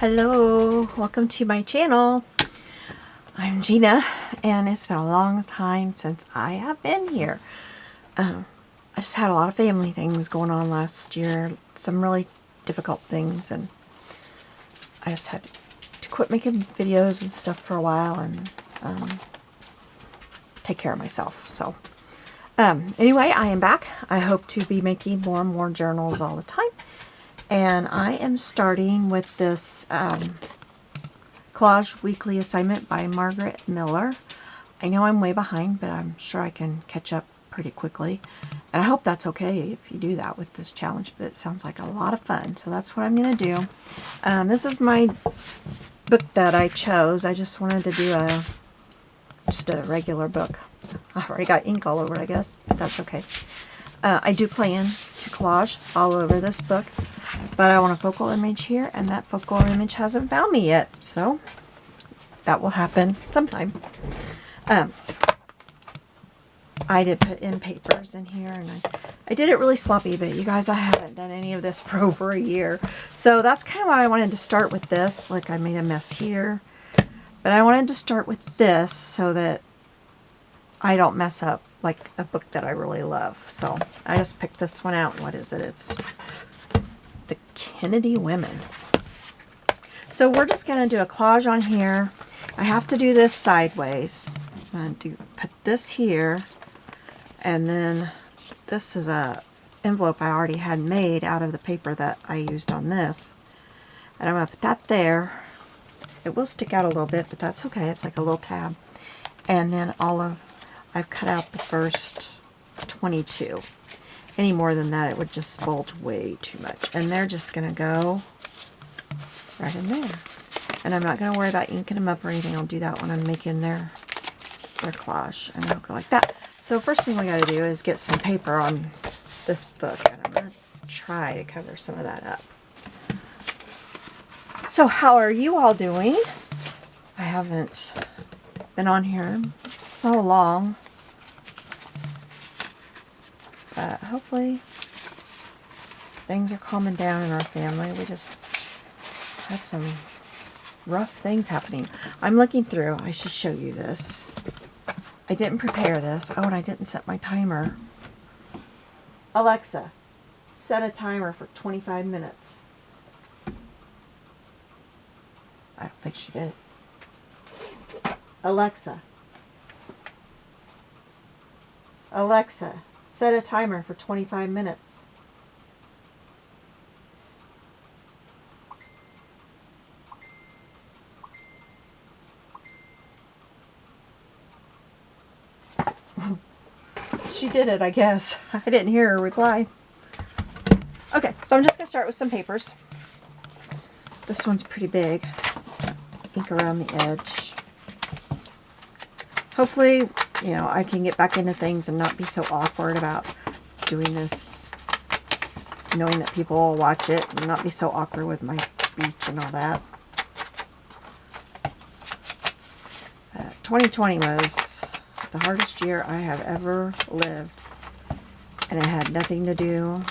Hello, welcome to my channel. I'm Gina, and it's been a long time since I have been here. I just had a lot of family things going on last year, some really difficult things, and I just had to quit making videos and stuff for a while and take care of myself. So anyway, I am back. I hope to be making more and more journals all the time. And I am starting with this Collage weekly assignment by Margaret Miller. I know I'm way behind, but I'm sure I can catch up pretty quickly. And I hope that's okay if you do that with this challenge, but it sounds like a lot of fun. So that's what I'm going to do. This is my book that I chose. I just wanted to do just a regular book. I already got ink all over it, I guess, but that's okay. I do plan to collage all over this book, but I want a focal image here, and that focal image hasn't found me yet, so that will happen sometime. I did put in papers in here, and I did it really sloppy, but you guys, I haven't done any of this for over a year, so that's kind of why I wanted to start with this. Like, I made a mess here, but I wanted to start with this so that I don't mess up like a book that I really love. So I just picked this one out. What is it? It's The Kennedy Women. So we're just going to do a collage on here. I have to do this sideways. I'm going to put this here, and then this is a envelope I already had made out of the paper that I used on this, and I'm going to put that there. It will stick out a little bit, but that's okay. It's like a little tab. And then I've cut out the first 22. Any more than that, it would just bulge way too much. And they're just going to go right in there. And I'm not going to worry about inking them up or anything. I'll do that when I'm making their collage. And it'll go like that. So first thing we got to do is get some paper on this book. And I'm going to try to cover some of that up. So how are you all doing? I haven't been on here so long. But hopefully things are calming down in our family. We just had some rough things happening. I'm looking through. I should show you this. I didn't prepare this. Oh, and I didn't set my timer. Alexa, set a timer for 25 minutes. I don't think she did. Alexa, set a timer for 25 minutes. She did it, I guess. I didn't hear her reply. Okay, so I'm just going to start with some papers. This one's pretty big. Ink around the edge. Hopefully, you know, I can get back into things and not be so awkward about doing this, knowing that people will watch it, and not be so awkward with my speech and all that. 2020 was the hardest year I have ever lived, and it had nothing to do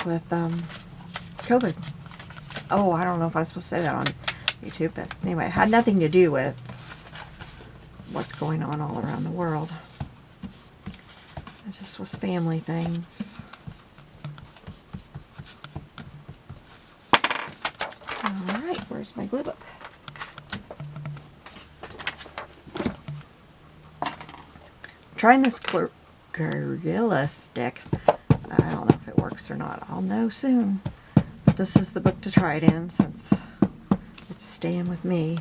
with COVID. Oh, I don't know if I was supposed to say that on YouTube, but anyway, it had nothing to do with what's going on all around the world. It just was family things. Alright, where's my glue book? I'm trying this Gorilla stick. I don't know if it works or not. I'll know soon. But this is the book to try it in since it's staying with me.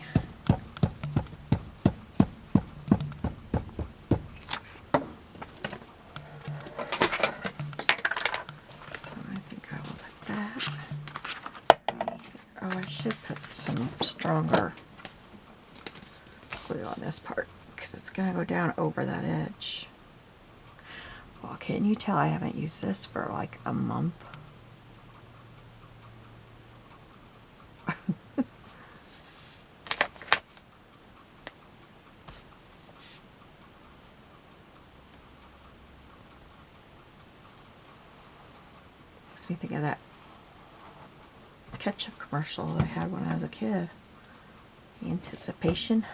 Oh, I should put some stronger glue on this part because it's going to go down over that edge. Well, can you tell I haven't used this for like a month? Makes me think of that ketchup commercial that I had when I was a kid. Anticipation.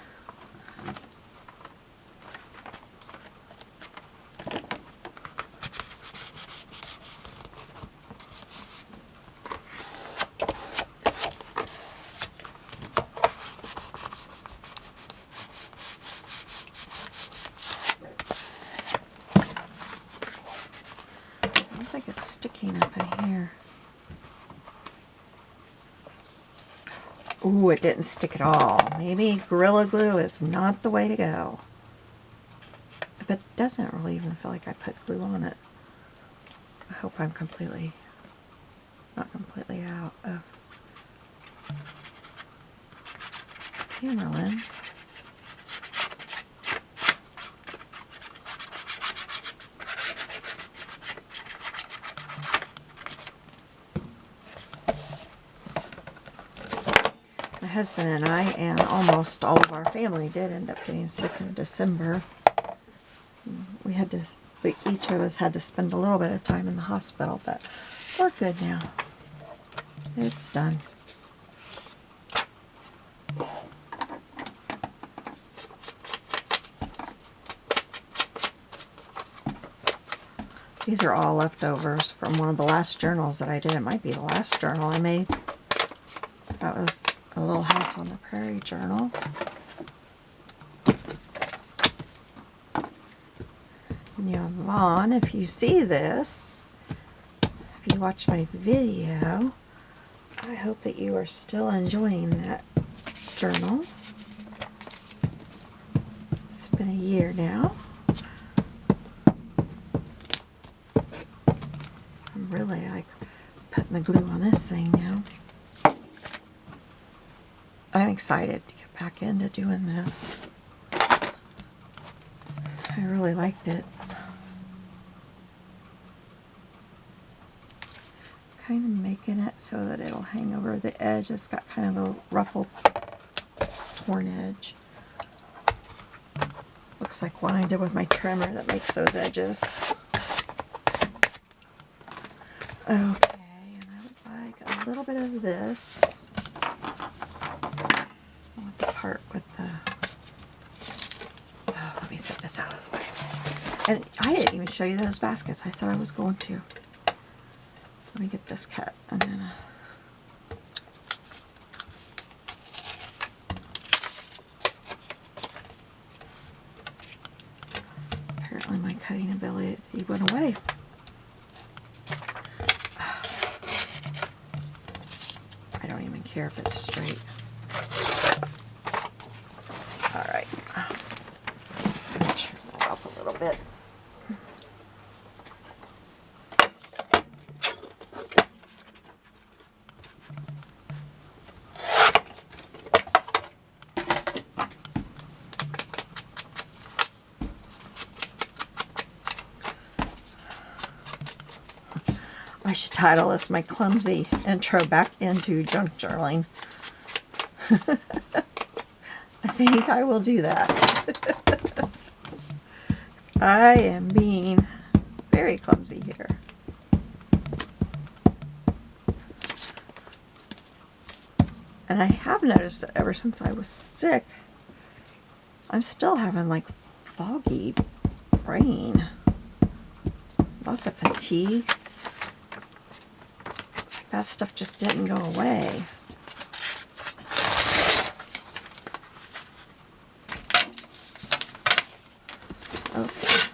I don't think it's sticking up in here. Ooh, it didn't stick at all. Maybe Gorilla Glue is not the way to go. But it doesn't really even feel like I put glue on it. I hope I'm not completely out of camera lens. My husband and I, and almost all of our family, did end up getting sick in December. Each of us had to spend a little bit of time in the hospital, but we're good now. It's done. These are all leftovers from one of the last journals that I did. It might be the last journal I made. That was a Little House on the Prairie journal. Yvonne, if you see this, if you watch my video, I hope that you are still enjoying that journal. It's been a year now. I'm really like putting the glue on this thing now. I'm excited to get back into doing this. I really liked it. Kind of making it so that it'll hang over the edge. It's got kind of a ruffled, torn edge. Looks like one I did with my trimmer that makes those edges. Okay, and I would like a little bit of this. I want the part with the... Oh, let me set this out of the way. And I didn't even show you those baskets. I said I was going to. Let me get this cut, and then apparently my cutting ability went away. I don't even care if it's straight. All right, I'm gonna turn that up a little bit. I should title this my clumsy intro back into junk journaling. I think I will do that. I am being very clumsy here. And I have noticed that ever since I was sick, I'm still having like foggy brain. Lots of fatigue. That stuff just didn't go away. Okay.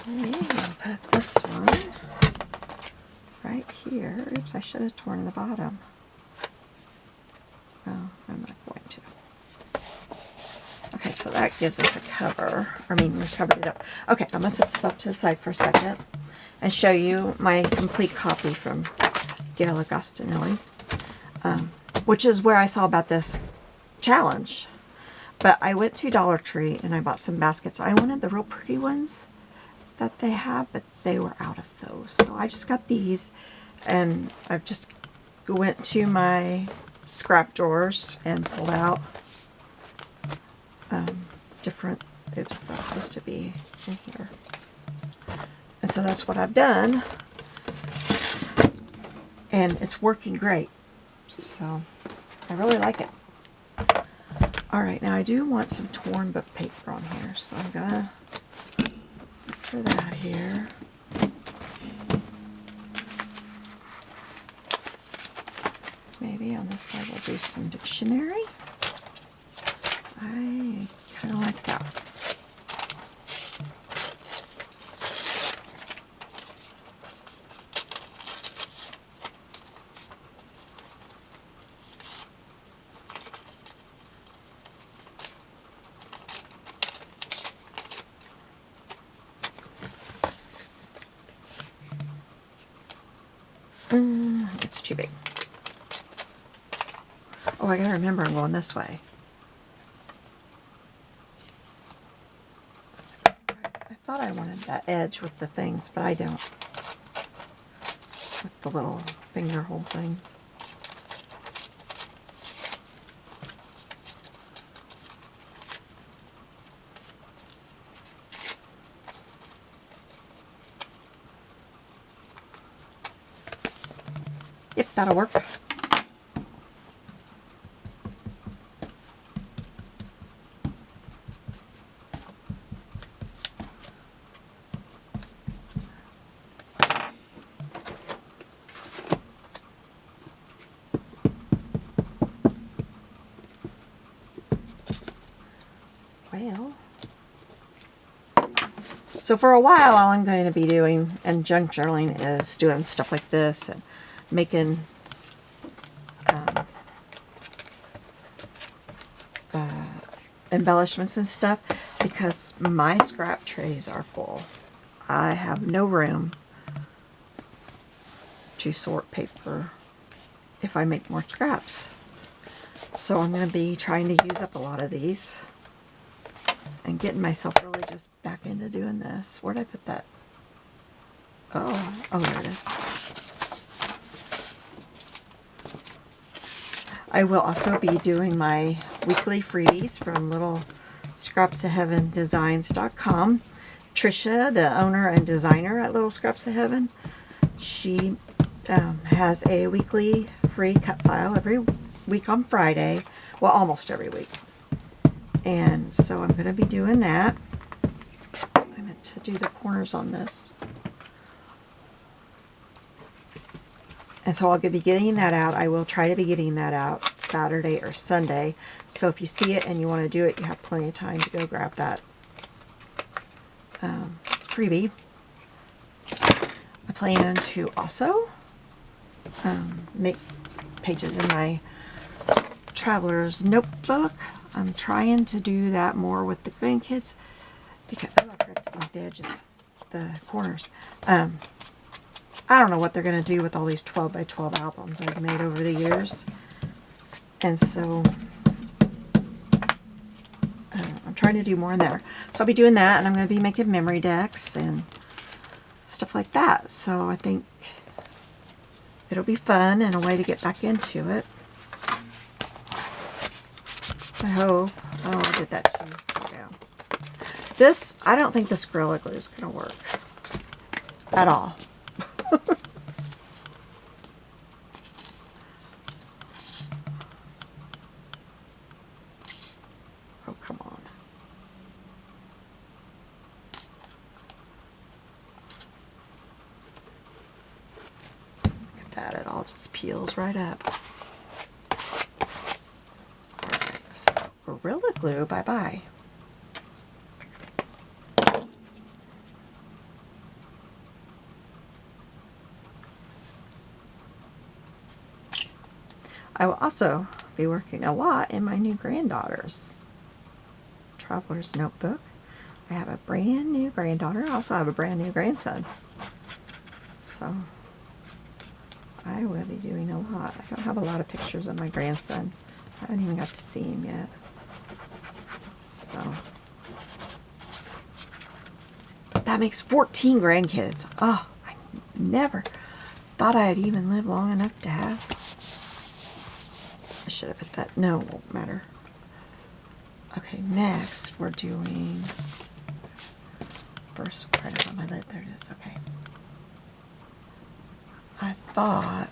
I'm gonna put this one right here. Oops, I should have torn the bottom. Well, I'm not going to. Okay, so that gives us a cover. We covered it up. Okay, I'm gonna set this off to the side for a second and show you my complete copy from Gail Agostinelli, which is where I saw about this challenge. But I went to Dollar Tree and I bought some baskets. I wanted the real pretty ones that they have, but they were out of those. So I just got these, and I've just went to my scrap drawers and pulled out different, oops, that's supposed to be in here. And so that's what I've done. And it's working great. So I really like it. Alright, now I do want some torn book paper on here, so I'm gonna put that here. Maybe on this side we'll do some dictionary. I kind of like that. It's too big. Oh, I gotta remember I'm going this way. I thought I wanted that edge with the things, but I don't. With the little finger hole things. Yep, that'll work. Well, so for a while, all I'm going to be doing in junk journaling is doing stuff like this and making embellishments and stuff, because my scrap trays are full. I have no room to sort paper if I make more scraps. So I'm going to be trying to use up a lot of these and getting myself really just back into doing this. Where'd I put that? Oh, there it is. I will also be doing my weekly freebies from Little Scraps of Heaven Designs.com. Trisha, the owner and designer at Little Scraps of Heaven, she has a weekly free cut file every week on Friday. Well, almost every week. And so I'm going to be doing that. I meant to do the corners on this. And so I'll be getting that out. I will try to be getting that out Saturday or Sunday. So if you see it and you want to do it, you have plenty of time to go grab that freebie. I plan to also make pages in my traveler's notebook. I'm trying to do that more with the grandkids because I forgot to make the edges, the corners. I don't know what they're going to do with all these 12 by 12 albums I've made over the years. And so I'm trying to do more in there. So I'll be doing that, and I'm going to be making memory decks and stuff like that. So I think it'll be fun and a way to get back into it. I hope. Oh, I did that too. Yeah. This, I don't think this Gorilla Glue is going to work at all. Oh, come on. Look at that, it all just peels right up. Alright, so Gorilla Glue, bye-bye. I will also be working a lot in my new granddaughter's traveler's notebook. I have a brand new granddaughter. I also have a brand new grandson. So I will be doing a lot. I don't have a lot of pictures of my grandson. I haven't even got to see him yet. So that makes 14 grandkids. Oh, I never thought I'd even live long enough to have. I should have put that. No, it won't matter. Okay, next we're doing first right up on my lid. There it is. Okay. I thought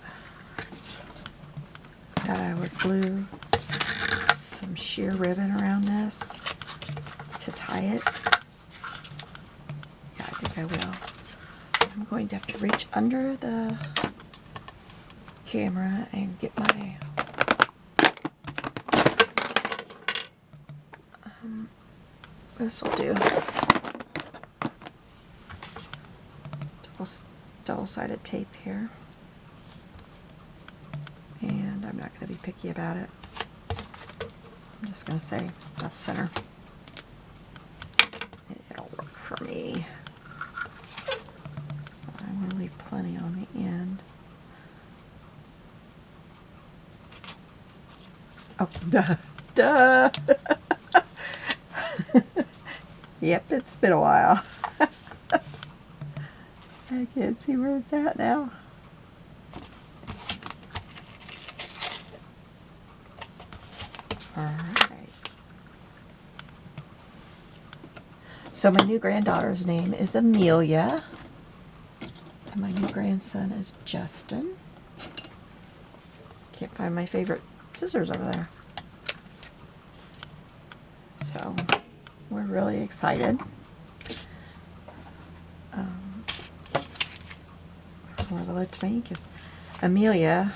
thought I would glue some sheer ribbon around this to tie it. Yeah, I think I will. I'm going to have to reach under the camera and get my this will do. Double-sided tape here. And I'm not going to be picky about it. I'm just going to say that's center. It'll work for me. So I'm going to leave plenty on the end. Oh, duh. Duh! Yep, it's been a while. I can't see where it's at now. Alright. So my new granddaughter's name is Amelia. And my new grandson is Justin. Can't find my favorite scissors over there. So we're really excited. Level it to me because Amelia,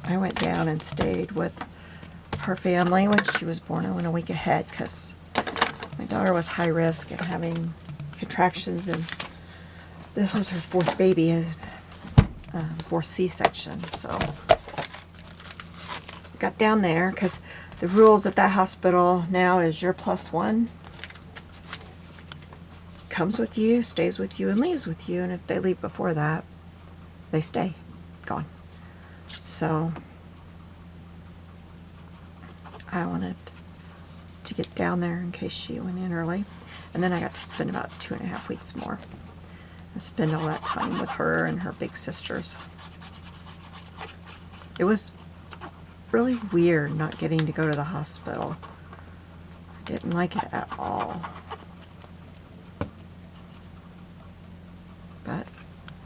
I went down and stayed with her family when she was born. I went a week ahead because my daughter was high risk and having contractions, and this was her fourth baby, fourth C-section. So got down there because the rules at that hospital now is you're +1. Comes with you, stays with you, and leaves with you. And if they leave before that, they stay. Gone. So I wanted to get down there in case she went in early. And then I got to spend about 2.5 weeks more. And spend all that time with her and her big sisters. It was really weird not getting to go to the hospital. I didn't like it at all. But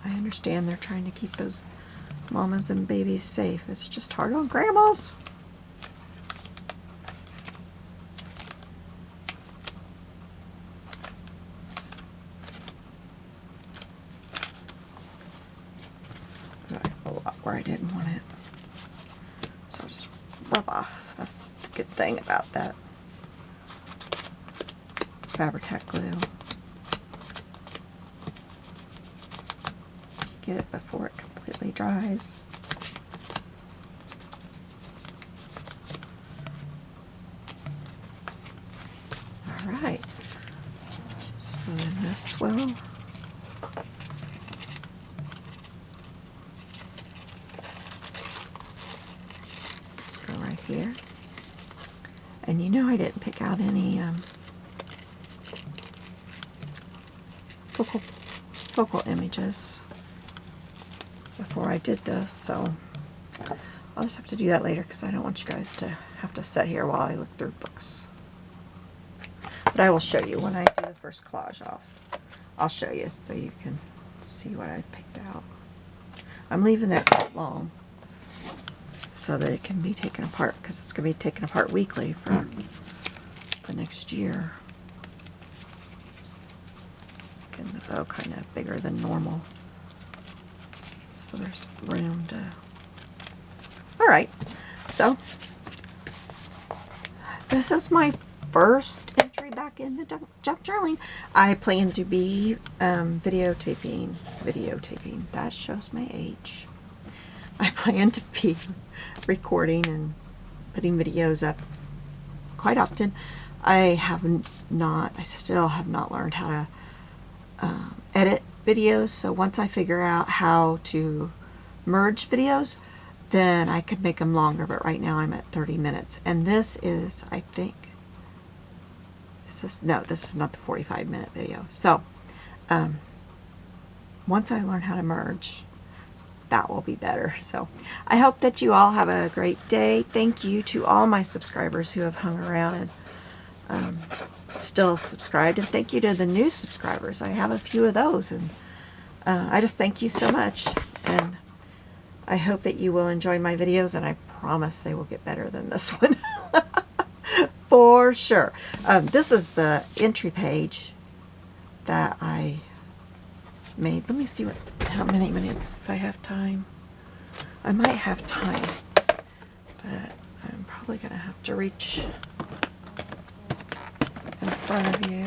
I understand they're trying to keep those mamas and babies safe. It's just hard on grandmas. A lot where I didn't want it. So just rub off. That's the good thing about that Fabri-Tac glue. Get it before it completely dries. Alright, so then this will just go right here. And you know I didn't pick out any focal images before I did this, so I'll just have to do that later because I don't want you guys to have to sit here while I look through books. But I will show you when I do the first collage off. I'll show you so you can see what I picked out. I'm leaving that quite long so that it can be taken apart because it's going to be taken apart weekly for the next year. Getting the bow kind of bigger than normal. So there's room to... Alright, so this is my first entry back into junk journaling. I plan to be videotaping. That shows my age. I plan to be recording and putting videos up quite often. I still have not learned how to edit videos, so once I figure out how to merge videos, then I could make them longer, but right now I'm at 30 minutes. And this is, I think, this is not the 45-minute video. So, once I learn how to merge, that will be better. So, I hope that you all have a great day. Thank you to all my subscribers who have hung around and still subscribed, and thank you to the new subscribers. I have a few of those, and I just thank you so much. And I hope that you will enjoy my videos, and I promise they will get better than this one. For sure. This is the entry page that I made. Let me see how many minutes, if I have time. I might have time, but I'm probably going to have to reach in front of you.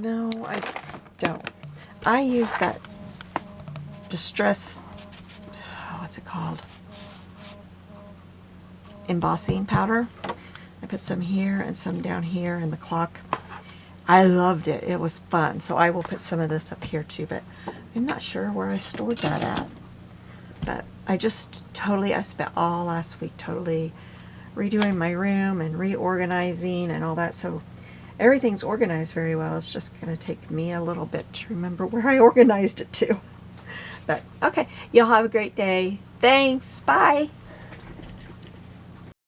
No, I don't. I use that distress, what's it called? Embossing powder. I put some here and some down here in the clock. I loved it. It was fun. So I will put some of this up here too, but I'm not sure where I stored that at. But I spent all last week totally redoing my room and reorganizing and all that. So everything's organized very well. It's just going to take me a little bit to remember where I organized it to. But okay, y'all have a great day. Thanks. Bye.